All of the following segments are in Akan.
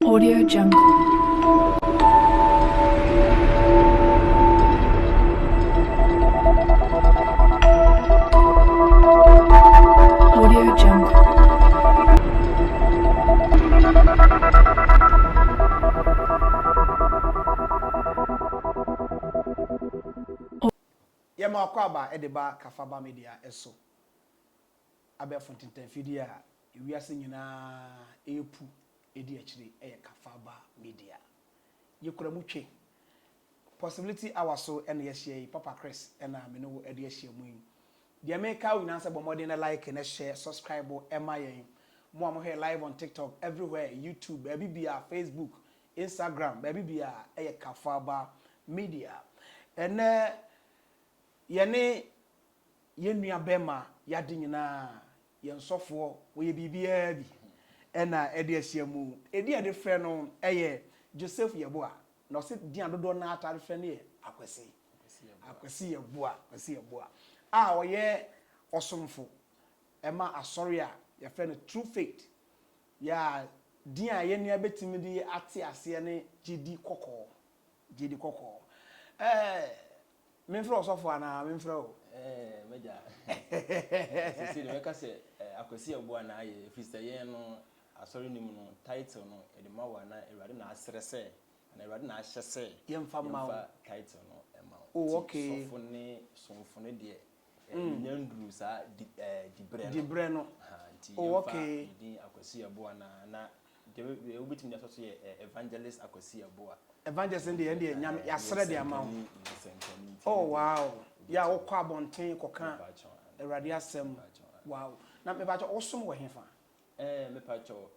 Audio Jungle. Audio Jungle. Yema akwaba edeba kafaba media eso abe fontinten fidia ewiase nyina epu edi akire eye kafaba media yekura mutwe possibility awaso ene yehye papa Chris ena me no edi yehye mu yi dia meka wina se bomode na like na share subscribe ema yen mo am here live on TikTok everywhere YouTube baby bia Facebook Instagram baby bia eye kafaba media ene yene yenua bema yade nyina yensofo we bibia bi ena ede ahyiamu ede frɛ no eye Joseph Yeboah na se dia dodo na atare frɛ ne Akwasi Yeboah oye osomfo ema asɔre a ye frɛ no True Faith ya dia yenua betimi di ate ase ne gidi kokɔ Minfro osofo ana minfro meja sisi de meka se Akwasi Yeboah na aye fista yen no asori nim no title no e de ma wa na Ewurade na asrese na Ewurade na ahye se yemfa title no ema oh okay sofo ne de nyandru sa dibre no oh okay di Akwasi Yeboah na de obitim na so ye Evangelist Akwasi Yeboah Evangelist ndi nyam yasre de ama oh wow ya wo kwa bonten koka Ewurade asem wow na me ba cho osom wo hefa me pa cho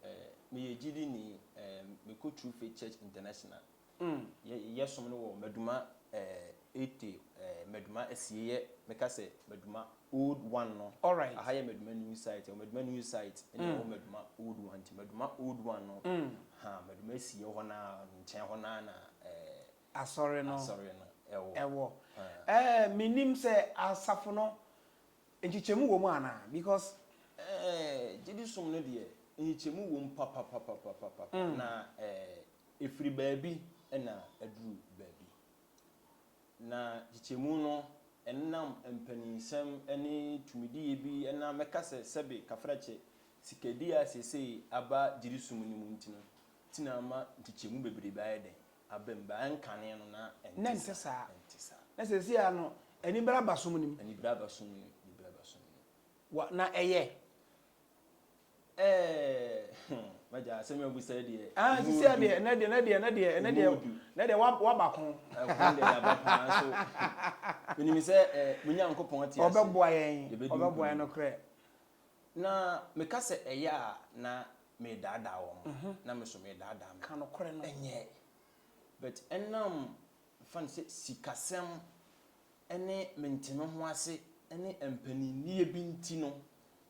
me yegidi ni me ko True Faith Church International yesom no wo meduma 80 meduma asiye me ka se meduma old one no all right ahaya meduma new site ene wo meduma old one ti meduma old one no meduma asiye ho na nchen ho na asɔre no ewo minim se asafo no enchichemu wo mu ana because jidi som no de enchichemu wo papa na efiri baabi na aduru baabi na chichemu no ennam empaninsem ene tumidie bi ena meka se sebe kafrache sikedia sesei aba jidi som ni mu ntino tina ma chichemu bebre baade abemba ankane no na entisa na sesi ya no eni bra basom nim wa na eye maja semi obusa de sisi ya de na de wa bakon akonde ya bapa so minimi se munyankopon ati ase obeboa yen no kre na meka se eye a na me dada wo na me so me dada ka no kre no enye but enam fan se sikasem ene mentino ho ase ene empaniniye bi ntino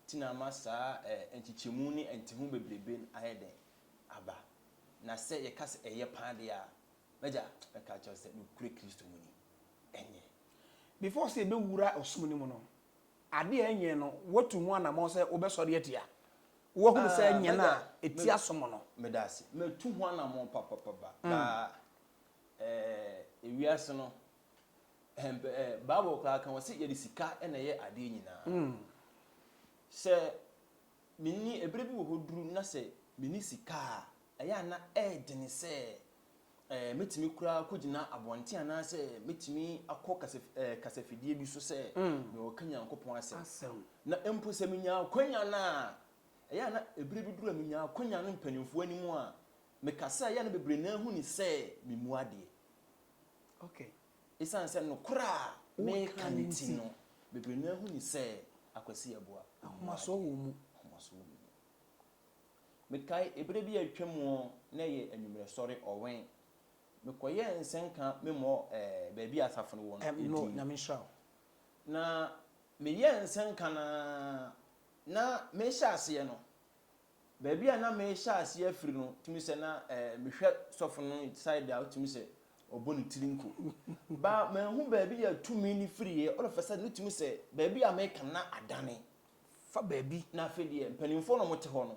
tina masa enchichemu ni entihu bebrebe ayede aba na se ye kase eye pade a meja eka cho se no kure Kristo mu ni enye before say be wura osum ni mu no ade enye no wotu hu ana mo se obesori etia wo hu se enye na etia som no medase metu hu ana mo papa ba ewiase no Bible ka kan wose ye sika ena ye ade nyina se minni ebrebi wo hoduru na se minni sika aya na edene se metimi kura kogina abonte ana se metimi akọ kasafidie bi so se me okanya nkopon asem na empo se minya akonya na aya na ebrebi duru minya akonya no mpanimfo animu a mekasa aya na bebre na hu ni se mimu ade okay isan se no kura me kaniti no bebre na hu ni se Akwasi Yeboah ahomaso wo mu mekai ebre bi atwam na ye anwumre sɔre ɔwen mekoye nsenka memo baabi asafo no won no nyamehwa na meye nsenka na me hya ase no baabi a na me hya ase afiri no tumi se na mehwɛ sɔfo no side out tumi se obonu tirinko ba manhu baabi ya tumi ni friye all of a sudden tumi se baabi a me kana adane fa baabi na afedie mpanimfo no mote ho no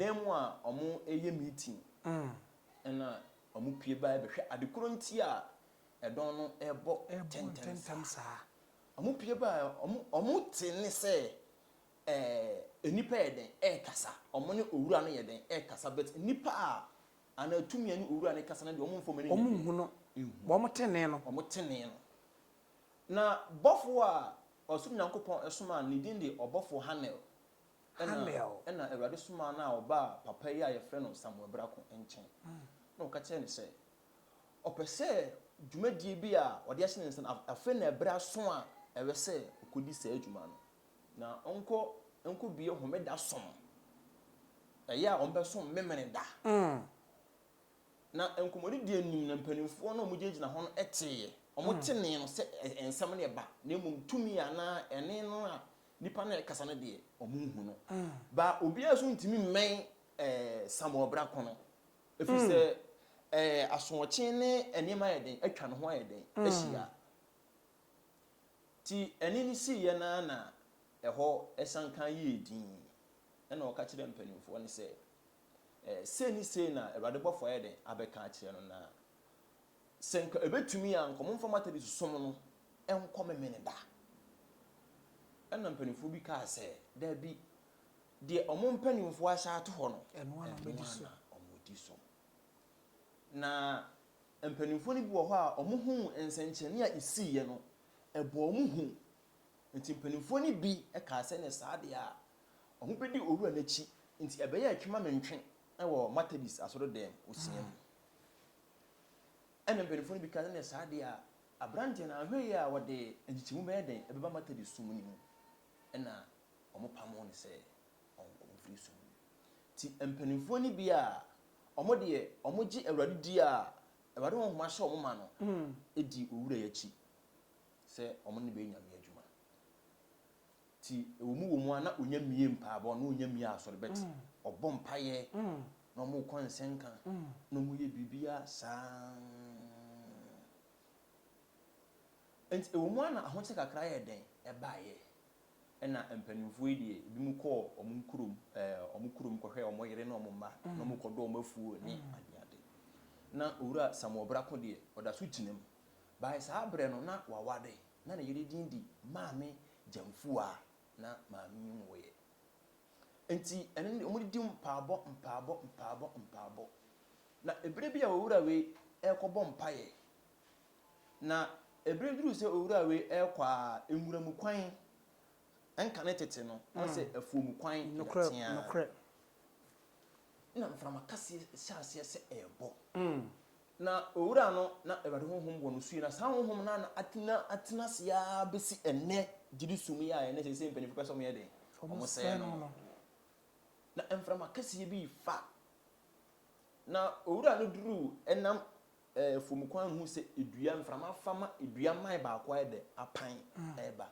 demo a omo eye meeting na omo pie ba be hwe adekoro nti a edon no ebo tentem sa omo pie ba omo tene se enipa yeden kasa omo ne owura no yeden kasa but nipa a ana tumi ani owura ne kasa na de omo mfo mani omo hu no bo omo tene no na bofo a osum nyankopon esoma ne din de obofo Hanel ena Awurade soma na oba papa yi a ye frɛ no Samuel Brako enchen na o ka kyerɛ ne sɛ opese dwumadie bi a ɔde ahye ne nsa afa na ebra so a ɛwɛ sɛ okodi sɛ adwuma no na onko bie homeda som ɛyɛ a ɔmbɛ som memene da na enkomodi die nim na mpanimfoɔ na ɔmugye na ho no ɛtee ɔmotene no sɛ ensɛm ne ba na emum tumi ana ɛne no a nipa na ɛkasa no de ɔmunhu no ba obi aso ntimi mmɛn Samuel Brako no efi sɛ asoɔkye ne enema yɛden atwa no ho ayɛden ahyia ti ɛne ni si yɛ na ɛhɔ ɛsankan yɛ din ɛna ɔka kyerɛ mpanimfoɔ ne sɛ sei na Awurade bɔfo ayɛden abɛka akyerɛ no na senka ebetumi a nkomo mfama tadi susom no ɛnkɔ memene da ɛna mpanimfoɔ bi ka sɛ da bi de ɔmo mpanimfoɔ ahyɛ ato hɔ no ɛno ana bedi so ɔmo di so na mpanimfoɔ ni bi wɔ hɔ a ɔmo hu nsɛnkyerɛnne a isiiɛ no ɛbɔ ɔmo hu nti mpanimfoɔ ni bi ɛka sɛ ne saa de a ɔmo bedi owura n'akyi nti ɛbɛyɛ atwema mentwe ɛwɔ Methodist asɔre dɛm osia mu ɛna mpanimfoɔ ni bi ka sɛ ne saa de a abrante na ahwɛ yi a wɔde nkyikyemu bɛyɛ den ɛbɛba Methodist sum ni mu ɛna ɔmo pamo ne sɛ ɔmo firi sum ti mpanimfoɔ ni bi a ɔmo de ɔmo gye Awurade di a Awurade ho homa hyɛ ɔmo ma no edi owura yakyi sɛ ɔmo ne bɛ nyame adwuma ti ewo mu a na onya mie mpaabɔ na onya mie asɔre bet ɔbɔ mpaeɛ na na ɔmo kɔ nsenka na ɔmo yɛ bibia saa enti ɛwɔ mu ana ahokyɛ kakra yɛ den ɛbaayɛ ɛna mpanimfoɔ yi deɛ ebi mu kɔ ɔmo kurom kɔhwɛ ɔmo yere na ɔmo mma na ɔmo kɔdɔ ɔmo afuo ne adeade na owura Samuel Brako deɛ ɔda so gyina mu bae saa brɛ no na wawade na ne yere din di maame Gyamfua na maame yi nwɔyɛ enti ɛno ne ɔmo di mpaabɔ na ebere bi a owura wei ɛkɔbɔ mpaeɛ na ebere duru sɛ owura wei ɛkɔ a enwuramu kwan ɛnka ne tete no ɔsɛ afuomu kwan nokre na mframa kase hyɛaseɛ sɛ ɛbɔ na owura no na Awurade honhom wɔ no sui na saa honhom na atena sia besi ɛnɛ gidi sumi a ɛnɛ sɛ mpanimfo pɛ sɛ ɔmo yɛ den ɔmo sɛ no na mframa kase bi fa na owura no duru ɛnam afuomu kwan ho sɛ edua mframa fama edua man baako ayɛ de apan ɛba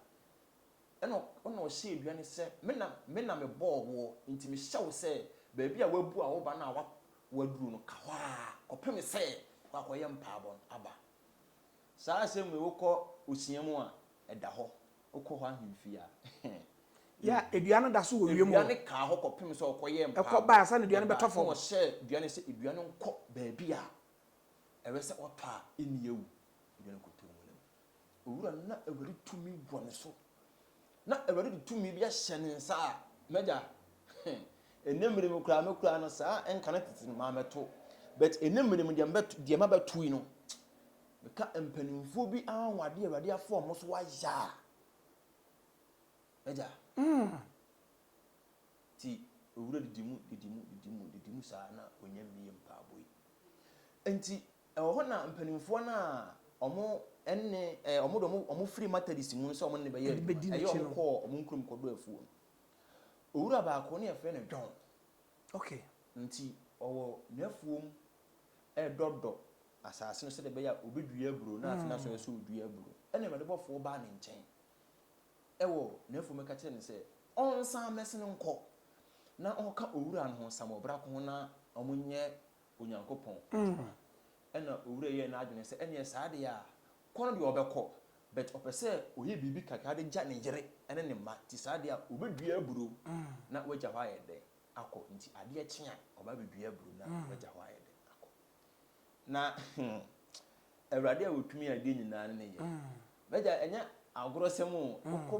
ɛna ɔna ɔhyɛ edua ne sɛ mena me bɔɔ wɔ nti me hyɛw sɛ baabi a wabu a woba na waduru no kawa kɔpem sɛ wakɔyɛ mpaabɔ aba saa asɛm we wokɔ osia mu a ɛda hɔ wokɔ hɔ ahemfi a ya edua no da so wɔ wiem edua ne ka hɔ kɔpem sɛ ɔkɔyɛ mpaabɔ ɛkɔ ba asa ne edua no bɛtɔ fam ɔhyɛ edua ne sɛ edua no nkɔ baabi a ɛwɛ sɛ ɔtɔ a ɛni ewu edua no kɔtɔ mu owura na Awurade tumi wɔ ne so na Awurade de tumi bi ahyɛ ne nsa a mɛgya enemere mu kura me kura no saa enka na tete ma meto but enemere mu de ma bɛto yi no beka mpanimfo bi anwade Awurade afɔ mo so waya mɛgya ti owura de dimu saa na onya mi mpaabo yi enti ɛwɔ hɔ na mpanimfo na ɔmo enne ɔmo free matadis mu nso ɔmo ne bɛyɛ ɛyɛ ɔmo kɔ ɔmo nkrom kɔdɔ afuo owura baako ne yɛfrɛ no John okay nti ɔwɔ n'afuom ɛdɔdɔ asase no sɛ de bɛyɛ obedua aburo na afina so ɛso odua aburo ɛna Awurade bɔfo ba ne nkyɛn ɛwɔ n'afuom ka kyerɛ ne sɛ ɔnsan mɛse no nkɔ na ɔka owura no ho Samuel Brako ho na ɔmo nyɛ Onyankopɔn ɛna owura yɛ na adwene sɛ ɛne saa de a kɔno de ɔbɛkɔ but ɔpɛsɛ oyɛ bibi kakra de gya ne yere ɛne ne ma ti saa de a obedua aburo na wagya hɔ ayɛ dɛ akɔ nti adeɛ kye a ɔba bedua aburo na wagya hɔ ayɛ dɛ akɔ na Awurade a wotumi ade nyinaa ne yɛ bɛgya ɛnya agorɔsɛm o kɔ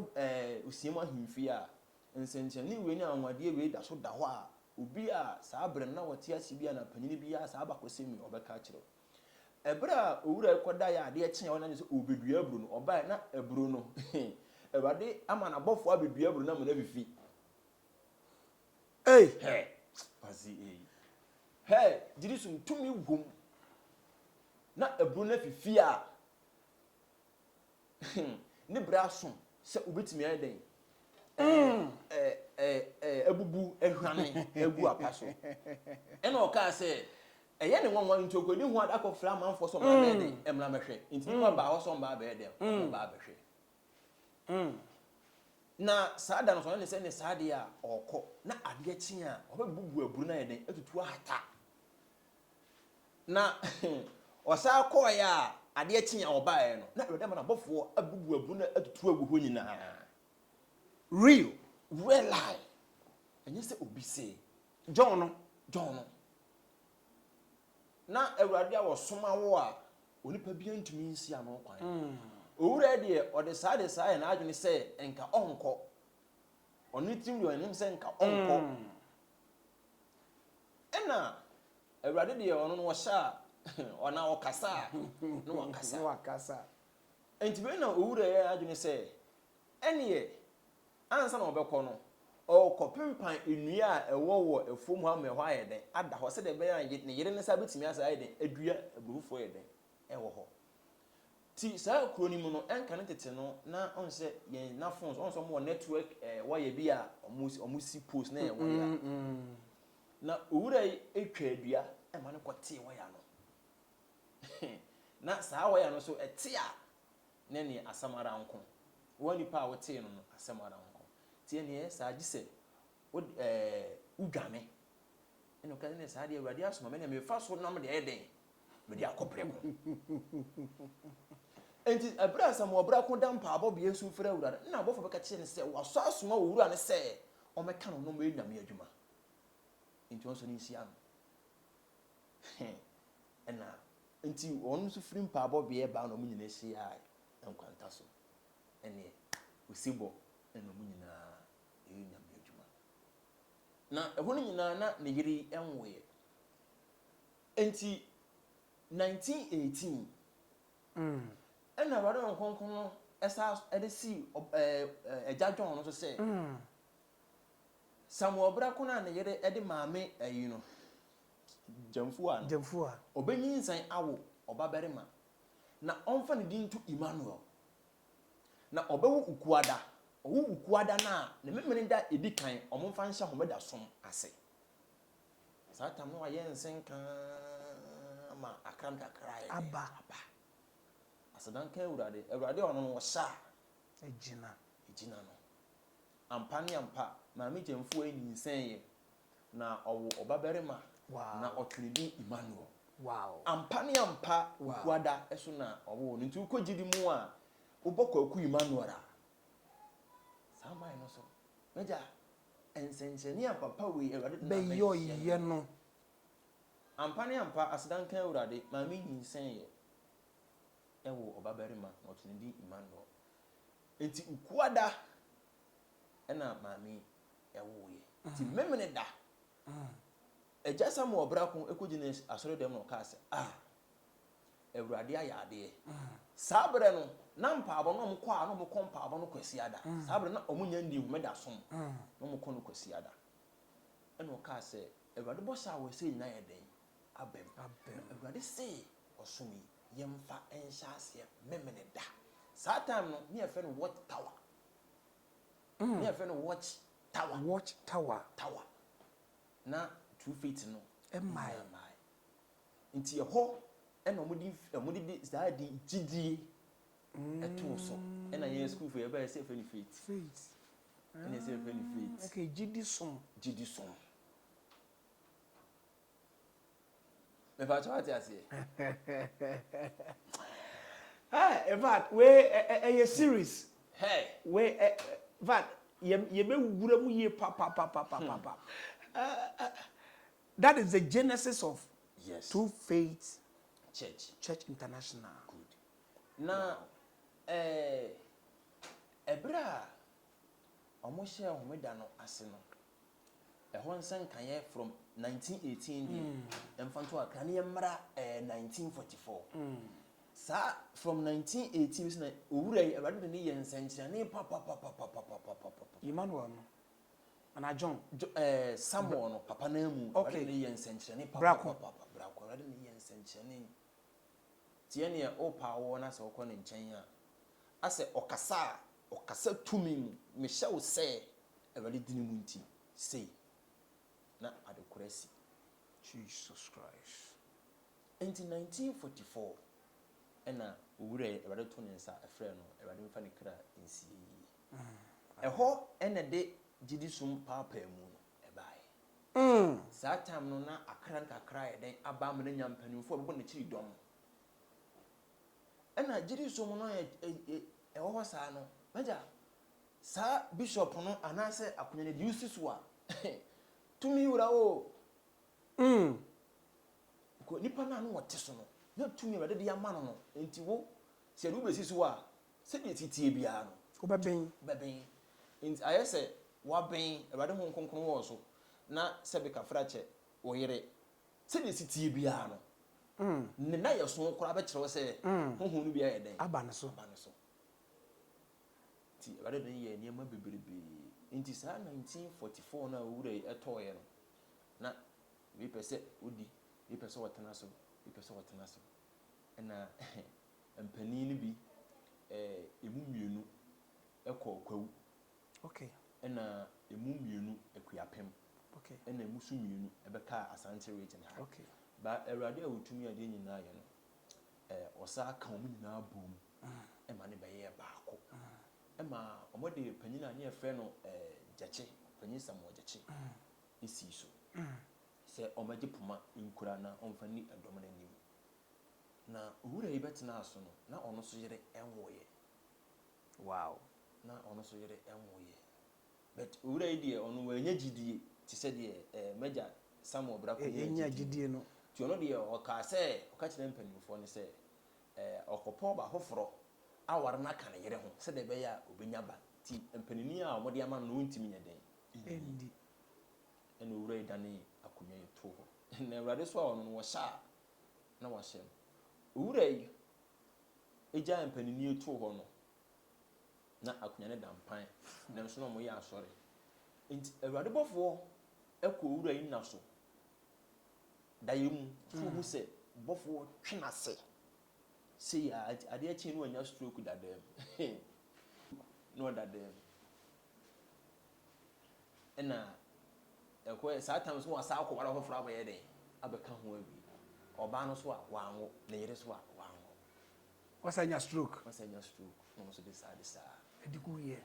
osiam ahemfi a nsɛnkyɛnne wei ne anwadeɛ wei da so da hɔ a obi a saa brɛ na wɔte ase bi a na panyini bi a saa bakɔsɛm mi ɔbɛka kyerɛ ebere a owura ekɔda ya ade kye a ɔna sɛ obedua aburo no ɔbaa na aburo no Awurade ama na bɔfo abedua aburo na mo na fifi Akwasi jirisum tumi wom na aburo na fifi a ne bra so sɛ obetimi ayɛ den abubu ehwane agu apa so ɛna ɔka sɛ ɛyɛ ne nwanwa ntokodi hu adakɔ fra manfo so ma bɛɛ de emra mehwɛ nti nipa ba hɔ so mba bɛɛ de ba bɛhwɛ na saa da no so ne sɛ ne saa de a ɔkɔ na adeɛ kye a ɔbɛbubu aburu na yɛ den atutu ahata na ɔsaa kɔɔ ya adeɛ kye a ɔbaeɛ no na Awurade ma na bɔfoɔ abubu aburu na atutu agu hɔ nyinaa real lie ɛnyɛ sɛ obi sɛ John no na Awurade a wɔsoma wo a onipa bi antumi nsi ano kwan owura deɛ ɔde saa de saa yɛ na adwene sɛ enka ɔnkɔ ɔno tim deɛ ɔnim sɛ nka ɔnkɔ ɛna Awurade deɛ ɔno no wɔhyɛ a ɔna ɔkasa no wakasa enti bɛ na owura yɛ adwene sɛ ɛneɛ ansa na ɔbɛkɔ no ɔkɔpempan nnua a ɛwɔ wɔ afuom ha ma ɛhɔ ayɛ den ada hɔ sɛ de bɛyɛ ne yere ne sa betimi asa ayɛ den adua aburufo yɛ den ɛwɔ hɔ ti saa kuro ni mu no ɛnka ne tete no na ɔn sɛ yɛn na phones ɔn sɛ ɔmo wɔ network wɔyɛ bi a ɔmo si post na yɛ wɔyɛ na owura yi etwa adua ɛma ne kɔte wɔyɛ no na saa wɔyɛ no so ɛte a ne ne asamara nko wɔn nipa a wɔte no asamara nko tie ne saa gye sɛ udwane ɛna ɔka ne saa deɛ awurade asoma me na mefa so nam deɛ ɛyɛ den mede akɔprɛ ko enti ɛberɛ a Samuel ko da mpaabɔ bea su frɛ awurade na abɔfo bɛka kyerɛ ne sɛ wasɔ asoma wɔ wura ne sɛ ɔmɛka no no ma ɛnyame adwuma enti ɔnso ne nsia no ɛna enti ɔno nso firi mpaabɔ bea ba na ɔmo nyinaa hyia nkwanta so ɛne osibɔ ɛna ɔmo nyinaa ɛyɛ nyame adwuma na ɛho no nyinaa na ne yere ɛnwoyɛ enti 1918 ɛna awurade nkonkron no ɛsa ɛde si ɛgya John no so sɛ Samuel ko na ne yere ɛde maame ayi no Jamfua obenyin awo ɔbabarima na ɔmfa ne din to Emmanuel na ɔbɛwo ukuada na ne memene da edi kan ɔmfa nhyɛ homeda som ase saa tam no ayɛ nsenka ma akram kakra aba asadan kan awurade ɔno no wɔhyɛ egina no ampa ne ampa maame Jamfua nyinsɛn na ɔwo ɔbabarima na ɔtwene din Emmanuel ampa ne ampa ukuada ɛso na ɔwo no nti ukɔgidi mu a wobɔkɔ aku Emmanuel a saa man no so meja ensenseni papa we awurade na bɛyɔ yɛ no ampa ne ampa asedan kan awurade maame nyinsɛn yɛ ɛwo ɔbabarima na ɔtwene din Emmanuel enti ukuada ɛna maame ɛwo yɛ nti memene da Eja Samuel ko ekogine asore dem no ka se awurade ayade saa bre no na mpaabo no mkɔ a no mkɔ mpaabo no kwasi ada saa bre na omunya ndi humeda som no mkɔ no kwasi ada eno ka se awurade bo sha wo se nyina yɛ den abem awurade se ɔsomi yemfa enhya ase memene da saa time no ne efe no watch tower ne efe no watch tower na 2 feet no emai nti ho ena omudi di saa di gidi eto so ena ye school for ye ba say feet ena say feet okay gidi som me ba chawati ase in fact we a series we in fact ye be wura mu ye pa that is the genesis of Two Faith Church International. Good. Now, ebra omo share homeda no ase no. Ehon san kan from 1918 emfanto aka ne mra 1944. Sa from 1918 na owura yi abade ne yensenkyere ne pa. Emmanuel no. Ana John Samuel no papa na mu okay ne yensenkyere ne papa brako abade ne yensenkyere ne tie ne o pa wo na se okọ ne nkyɛn a ase okasa tumi mu me hye wo se abade dini mu nti sei na adekorasi Jesus Christ in 1944 ena owura abade to ne nsa afrɛ no abade mfa ne kra nsi ɛhɔ ena de jidisum papa mu no ebae saa time no na akran kakra eden aba me nya mpanimfo abebo na chiri dom ena jidisum no ɛwɔ saa no maja saa bishop no anase akonya ne use so a tumi wura o ko nipa na no wote so no na tumi wura de ama no enti wo se du besi so a se de titie bia no ko beben enti ayese waben ebade ho nkonkron wo so na sebe ka frache wo yere se de sitie bia no ne na yeso kora be kire wo se hohun no bia ye den aba ne so ti ebade den ye niam beberebe enti sa 1944 na wura etoye no na we pese odi we pese wotena so na empani ni bi emu mienu ekọ okay ena emu mienu ekuapem okay ena emu su mienu ebeka asante region ha okay ba erade a wotumi ade nyina ye no osa aka omu nyina bom ema ne beye baako ema omode panyina ne efe no gyache panyin Samuel gyache esi sɛ ɔmagye poma nkura na ɔmfa ni ɛdɔm no anim na owura yi bɛtena aso no na ɔno so yere ɛnwoyɛ wow na ɔno so yere ɛnwoyɛ but owura yi deɛ ɔno wɔanya gyidie te sɛ deɛ magya Samuel Brako enya gyidie no ti ɔno deɛ ɔka sɛ ɔka kyerɛ mpanyinfoɔ no sɛ ɔkɔpɔ ba hoforɔ aware na ka ne yere ho sɛ de bɛyɛ a obenya ba ti mpanini a ɔmode ama no ntimi nyɛ den endi ɛna owura yi dane akonnwa yi to hɔ na awurade so a ɔno no wɔhyɛ a na wahyɛ no owura yi egya mpanini to hɔ no na akonnwa ne da mpan na nso na ɔmo yɛ asɔre nti awurade bɔfoɔ ɛkɔ owura yi na so daye mu fuhu sɛ bɔfoɔ twe n'ase sɛ ya adeɛ kyɛn no anya stroke dadam no dadam ɛna ɛkɔ saa time so wasa akɔ wala foforɔ abɛyɛ den abɛka ho abi ɔbaa no so a wanwo na yere so a wanwo wasanya stroke no so de saa ediku ye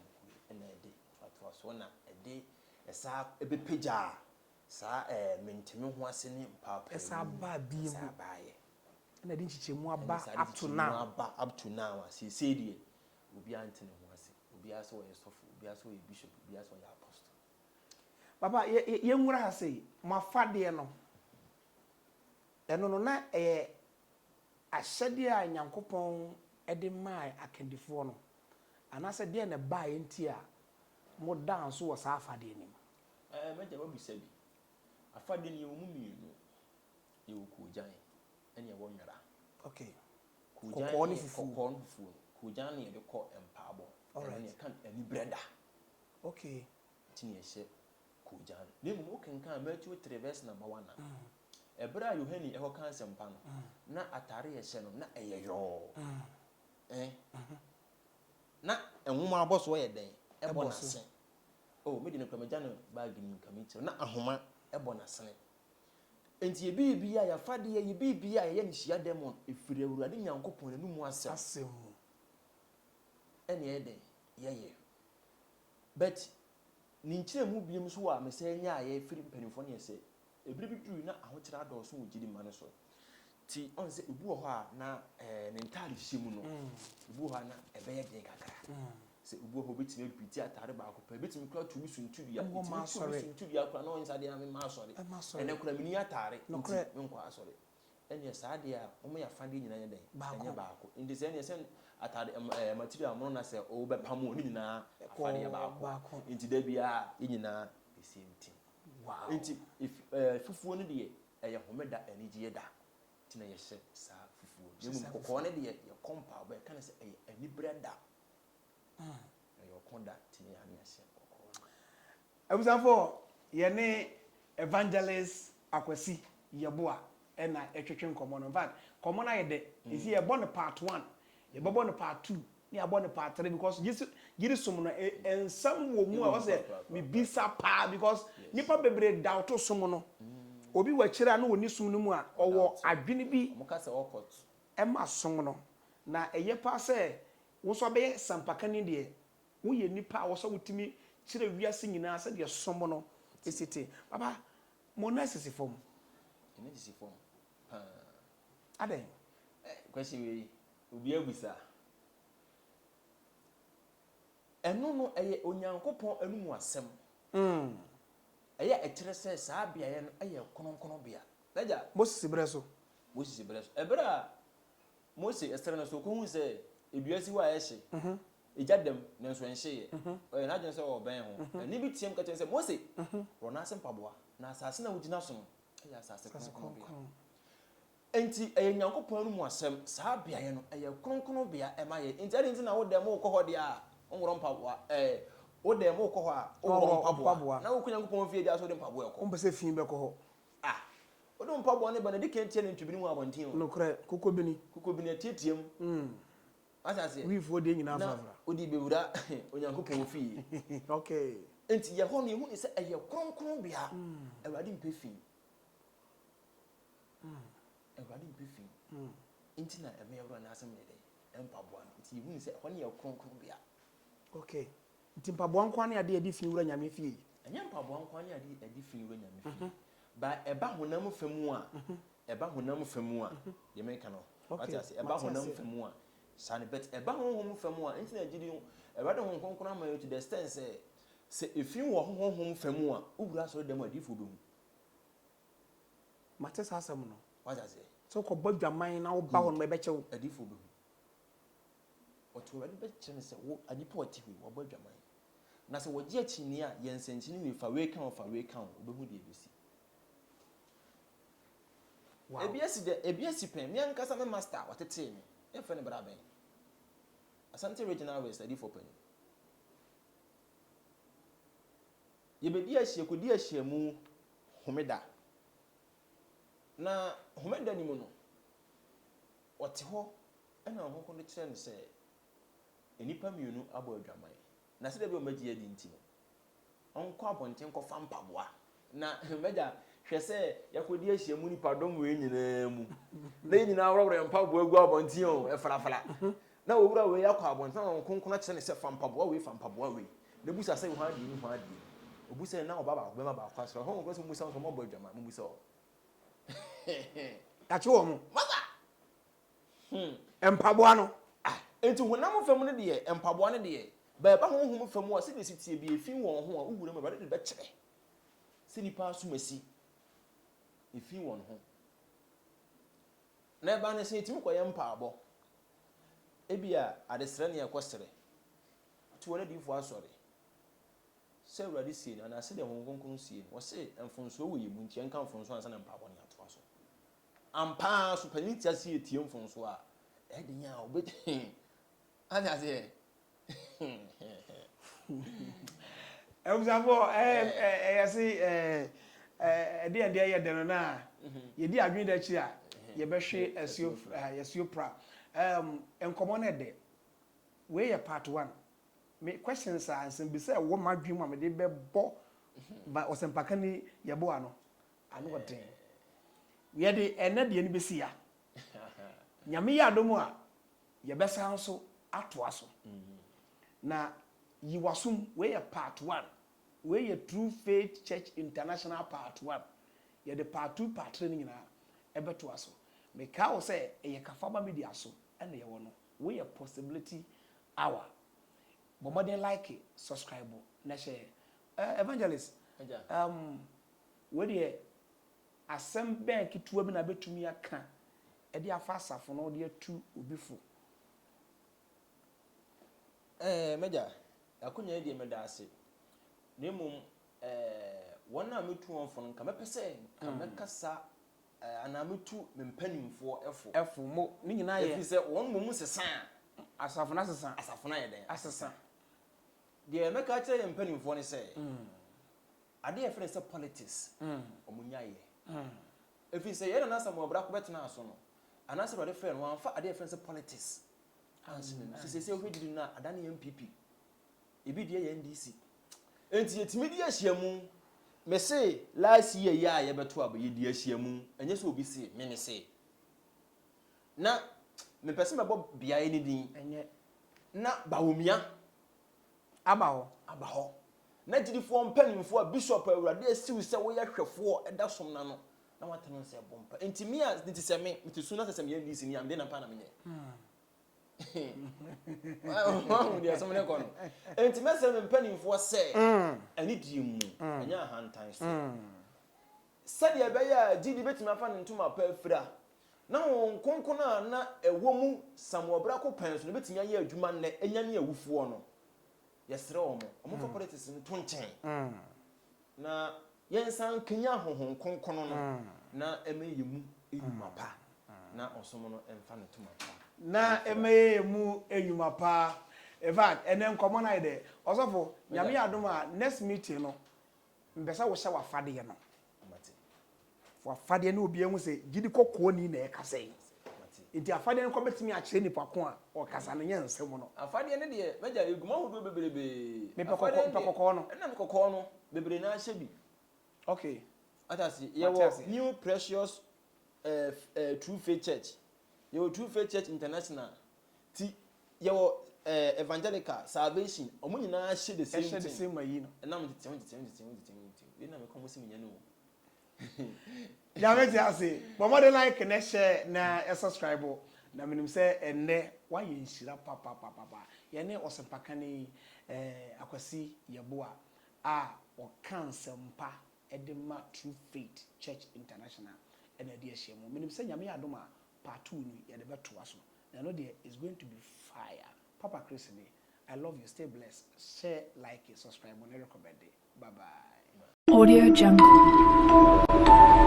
ɛna ɛde fatoa so na ɛde ɛsa ɛbɛpagya saa mentemi ho ase ne mpaapa ɛsa ba bi mu saa baayɛ na de nchichemu aba up to now see die obi antene ho ase obi aso yɛ sɔfo obi aso yɛ bishop obi aso yɛ apostle papa ye nwura ha sei mafade no ɛno no na ahyɛde a Nyankopɔn ɛde maa akandifoɔ no anase de na ba enti a mo dance wɔ saa afade nim mɛgya ba bisa bi afade ne yɛwɔ mu mmienu yɛwɔ kogyan ɛne yɛwɔ nwera okay kogyan ne fufuo kogyan ne yɛde kɔ mpaabɔ ɛne yɛka ani brɛda okay tini yɛhyɛ kogyan ne mu wokenkan Matthew 3 verse number 1 na ɛberɛ a Yohane ɛhɔ ka nsɛmpa no na atare yɛhyɛ no na ɛyɛ yɔɔ na ɛnwoma abɔ so yɛ den ɛbɔ n'ase oh me de no kramagya no bag ni nkame kyerɛ na ahoma ɛbɔ n'asene enti ebibi a yɛfade ebibi a yɛyɛ ne hyia demon efiri Awurade Nyankopɔn anum asɛm ɛne ɛde yɛyɛ but ne nkyerɛ mu biem so a mesɛ nya a yɛfiri mpanimfoɔ ne yɛsɛ ebire bi duru na ahokyerɛ adɔɔso wɔ gyidi ma no so ti on sɛ ebu wɔ hɔ a na ne ntare hyɛ mu no ebu wɔ hɔ na ɛbɛyɛ den kakra sɛ ebu wɔ hɔ betimi piti atare baako pɛ betimi kura tumi suntubi a betimi suntubi akura na on sade a me ma asɔre ɛnɛ kura mini atare nti me nkɔ asɔre ɛne saa de a ɔmo yɛ afade nyina yɛ den ɛnyɛ baako nti sɛ ɛne sɛ atare material mo na sɛ o bɛ pam ne nyina afade yɛ baako nti da bia yɛ nyina the same thing wow nti fufuo no de ɛyɛ homeda anigye da tina yɛhyɛ saa fufuo ne mu kokɔ ne de yɛ kompa ba ka ne sɛ ɛyɛ ani brɛda ɛyɛ konda tina yɛ ani ahyɛ kokɔ abusafo yɛne Evangelist Akwasi Yeboah ɛna ɛtwetwe nkɔmɔ no in fact kɔmɔ na yɛ de isi yɛbɔ no part 1 yɛbɛbɔ no part 2 ne yɛbɔ no part 3 because yiri som no ensam wɔ mu a wɔsɛ me bisa pa because nipa bebre doubt som no obi wa kyira na woni sum no mu a ɔwɔ adwene bi mo ka sɛ okot ɛma som no na ɛyɛ pa sɛ wo so bɛyɛ sampaka ni de wo yɛ nipa a wo so wotimi kyira wiase nyinaa sɛ de som no esite baba mo na sisi fom ene sisi fom aden question we obi abusa ɛno no ɛyɛ Onyankopɔn anum asɛm ɛyɛ ɛkyerɛ sɛ saa beaeɛ no ɛyɛ kronkron bea lagya Moses breso ɛberɛ a Moses ɛsere no so kohu sɛ eduasi hɔ a ɛhye egya dam nanso ɛnhyeyɛ ɛyɛ na adwene sɛ ɔbɛn ho ɛne bi tiam ka kyerɛ sɛ Moses rɔna asɛm paboa na asase na wogyina so no ɛyɛ asase kronkron bea enti ɛyɛ Nyankopɔn anum asɛm saa beaeɛ no ɛyɛ kronkron bea ɛma yɛ enti ɛde nti na wo dɛm wo kɔ hɔ deɛ a ɔnworo mpaboa wo dem wo kɔ hɔ a wo mpaboa na wo kunya Nyankopɔn fie dia so de mpaboa ɛkɔ wo mpɛ sɛ fie bɛkɔ hɔ wo de mpaboa ne bana de kentie ne ntubini mu abɔnten o no korɛ kokobini tietiem asase we fo de nyina afafra wo di bewura Onyankopɔn fie okay enti yɛ hɔ no ehu ne sɛ ɛyɛ kronkron bia Awurade mpɛ fie Awurade mpɛ fie enti na ɛmɛ Awurade na asɛm ne de mpaboa enti ehu ne sɛ hɔ ne yɛ kronkron bia okay nti mpaboa nkwa ne ade adi fi wura nyame fie anya mpaboa nkwa ne ade adi fi wura nyame fie ba eba honam famu a eba honam famu a ye make no what I say eba honam famu a sane bet eba honhom famu a enti na gidi eba de honkonkon ama you to the extent say if you wo honhom famu a owura so dem adifo be hu mate sa asem no what I say so ko bodwaman na wo ba ho no be beche adifo be hu oto wadi be kire say wo anipa oti wo bodwaman na se wo je chini a yensenchini we fa we kan obehu de ebesi wow ebiasi pen me ankasa me master watete me e fe ne bra ben Asante regional we study for pen ye be di ahie ko di ahie mu homeda na homeda ni mu no wote ho na ho ko ne kire ne se enipa mienu abo adwaman na se de be o magi adi nti no onko abonten ko fa mpaboa na meja hwe se yakodi ahia mu nipa dom we nyina mu na nyina awrɔwrɛ mpaboa egu abonten o e frafra na owura we yakɔ abonten onkonkona kye ne se fa mpaboa we na busa se ho adi ni ho adi obusa na obaba be ma ba kwasra ho ko se musa so mo bɔ adwama mu busa o ache wo mu masa empaboa no enti honam fam no de empaboa no de ba ba honhom fam o se de sitie bi efin won ho a owura ma ba de be kyere se nipa asumasi efin won ho na ba ne se etimi koye mpaabo ebia adesre ne yakosere tuwo na difo asore se urade sie na se de honkonkon sie wo se emfonso wo yebu nti enka mfonso ansa na mpaabo ne ato aso ampa so paniti asie tie mfonso a e de nya obeti ana se Example yesi de ye de no na ye di adwen da chi a ye be hwe esio pra enkomo na de we ye part 1 me questions are answer be say wo madwen ma me de be bo ba osempaka ni Yeboah no anu woten we de ene de ni be sia nyame ya domu a ye be san so ato aso na yiwasum we ye part 1 we ye True Faith Church International part 1 ye de part 2 part 3 nyina ebeto aso me ka wo say ye kafaba media so ene ye wono we ye possibility hour but more than like subscribe na share evangelist we de asem ben kituwa bi na betumi aka e de afa asafo no de atu obifu meja akonya de medase nemum wona metu onfon ka mepese ka mekasa ana metu mempanimfo efo mo ni nyina ye efi se won mum sesa asafo na sesa asafo na ye den asesa de meka kire mempanimfo ne se ade ye fere se politics omunya ye efi se ye na samu obra ko betena aso no anase bade fere no anfa ade ye fere se politics se hwediri na adane MPP ebi die ye NDC enti yetimi di ahyiamu me say last year ya ye beto aba ye di ahyiamu enye so obi se me ne se na me pese me bo bia ye ni din enye na bawomia aba ho na gidifo mpanimfo a bishop awurade asiw se wo ye hwefo eda som na no na wateno se bompa enti me a nti se me mitisu na se me NDC ni am de na pa na me nye dia so me kono enti mese me mpanimfo se ani die mu anya hantan so sadia be ya gidi betimi afa ne ntuma pa afira na konkona na ewo mu samobra ko penso no betimi aye adwuma ne enya ne awufo no yesre omo fa politics no to nchen na yensan kenya hohon konkono no na emeye mu enyuma pa na osomo no emfa ne ntuma pa na emeye mu enyuma pa in fact ene nkomo na ide osofo nyame adom a next meeting no mbesa wo hye wafade ye no wafade ne obi enhu se gidi kokko ni na e kase enti afade ne ko betimi a kire nipa ko a o kasa no nyensem no afade ne de meja eguma hodo beberebe me pekoko no na me kokko no bebere na hye bi okay atasi ye new precious True Faith Church ye True Faith Church International ti ye evangelical salvation omo nyina hye the same thing ayi no na me tete we na me komo se me nyane o Nyame I say, but more than like na share na subscribe na minim say enne why nhyira papa. Ye ne osempakane Akwasi Yeboah a o kansempa edema True Faith Church International and the ehyiam. Minim say nyame adoma part 2 ni ye de beto aso. Na no there is going to be fire. Papa Chris, I love you. Stay blessed. Share, like, subscribe, and recommend it. Bye bye. Audio Jungle.